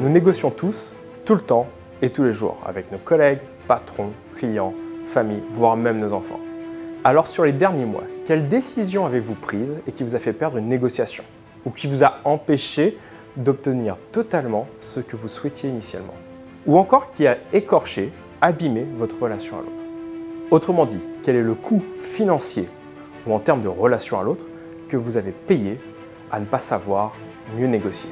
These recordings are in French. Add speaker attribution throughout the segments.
Speaker 1: Nous négocions tous, tout le temps et tous les jours, avec nos collègues, patrons, clients, famille, voire même nos enfants. Alors sur les derniers mois, quelle décision avez-vous prise et qui vous a fait perdre une négociation ou qui vous a empêché d'obtenir totalement ce que vous souhaitiez initialement? Ou encore qui a écorché, abîmé votre relation à l'autre? Autrement dit, quel est le coût financier ou en termes de relation à l'autre que vous avez payé à ne pas savoir mieux négocier?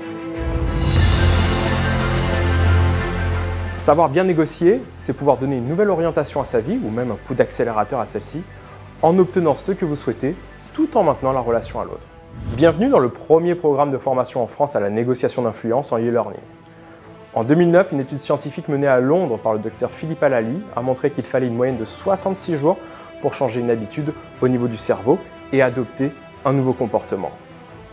Speaker 1: Savoir bien négocier, c'est pouvoir donner une nouvelle orientation à sa vie ou même un coup d'accélérateur à celle-ci en obtenant ce que vous souhaitez tout en maintenant la relation à l'autre. Bienvenue dans le premier programme de formation en France à la négociation d'influence en e-learning. En 2009, une étude scientifique menée à Londres par le docteur Philippe Allali a montré qu'il fallait une moyenne de 66 jours pour changer une habitude au niveau du cerveau et adopter un nouveau comportement.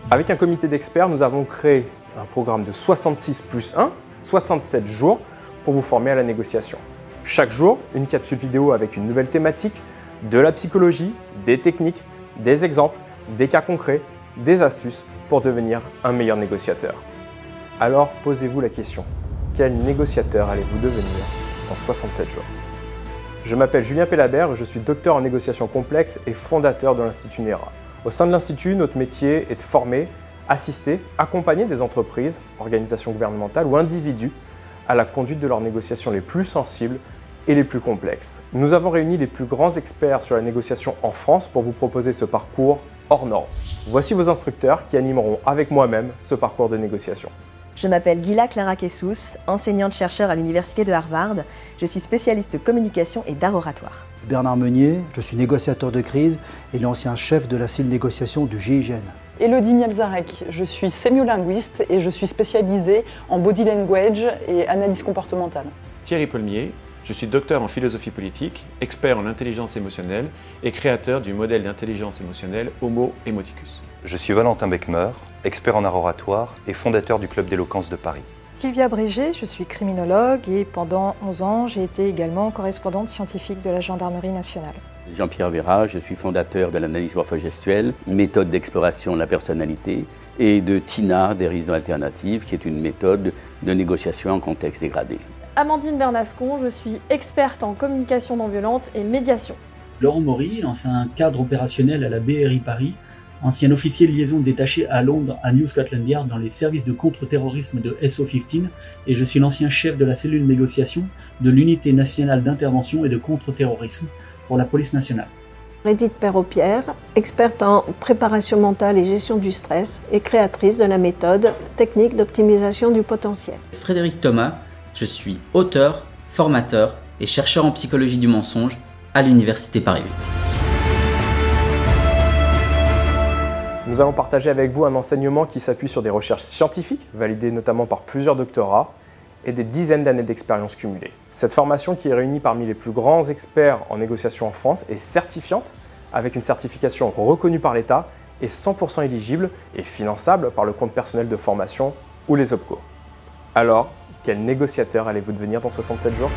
Speaker 1: Avec un comité d'experts, nous avons créé un programme de 66 plus 1, 67 jours pour vous former à la négociation. Chaque jour, une capsule vidéo avec une nouvelle thématique, de la psychologie, des techniques, des exemples, des cas concrets, des astuces pour devenir un meilleur négociateur. Alors posez-vous la question, quel négociateur allez-vous devenir en 67 jours? Je m'appelle Julien Pellabert et je suis docteur en négociation complexe et fondateur de l'Institut NERA. Au sein de l'Institut, notre métier est de former, assister, accompagner des entreprises, organisations gouvernementales ou individus à la conduite de leurs négociations les plus sensibles et les plus complexes. Nous avons réuni les plus grands experts sur la négociation en France pour vous proposer ce parcours hors norme. Voici vos instructeurs qui animeront avec moi-même ce parcours de négociation.
Speaker 2: Je m'appelle Gila Clara Kessous, enseignante-chercheur à l'Université de Harvard. Je suis spécialiste de communication et d'art oratoire.
Speaker 3: Bernard Meunier, je suis négociateur de crise et l'ancien chef de la cellule négociation du GIGN.
Speaker 4: Elodie Mielzarek, je suis sémiolinguiste et je suis spécialisée en body language et analyse comportementale.
Speaker 5: Thierry Paulmier, je suis docteur en philosophie politique, expert en intelligence émotionnelle et créateur du modèle d'intelligence émotionnelle Homo Emoticus.
Speaker 6: Je suis Valentin Beckmer, expert en art oratoire et fondateur du Club d'éloquence de Paris.
Speaker 7: Sylvia Brégé, je suis criminologue et pendant 11 ans, j'ai été également correspondante scientifique de la Gendarmerie nationale.
Speaker 8: Jean-Pierre Véra, je suis fondateur de l'analyse morphogestuelle, une méthode d'exploration de la personnalité, et de TINA, dérision alternative, qui est une méthode de négociation en contexte dégradé.
Speaker 9: Amandine Bernascon, je suis experte en communication non violente et médiation.
Speaker 10: Laurent Maury, ancien cadre opérationnel à la BRI Paris, ancien officier de liaison détaché à Londres à New Scotland Yard dans les services de contre-terrorisme de SO15 et je suis l'ancien chef de la cellule négociation de l'unité nationale d'intervention et de contre-terrorisme pour la police nationale.
Speaker 11: Edith Perrault-Pierre, experte en préparation mentale et gestion du stress et créatrice de la méthode technique d'optimisation du potentiel.
Speaker 12: Frédéric Thomas, je suis auteur, formateur et chercheur en psychologie du mensonge à l'Université Paris 8.
Speaker 1: Nous allons partager avec vous un enseignement qui s'appuie sur des recherches scientifiques, validées notamment par plusieurs doctorats, et des dizaines d'années d'expérience cumulées. Cette formation, qui est réunie parmi les plus grands experts en négociation en France, est certifiante, avec une certification reconnue par l'État, et 100% éligible et finançable par le compte personnel de formation ou les OPCO. Alors, quel négociateur allez-vous devenir dans 67 jours ?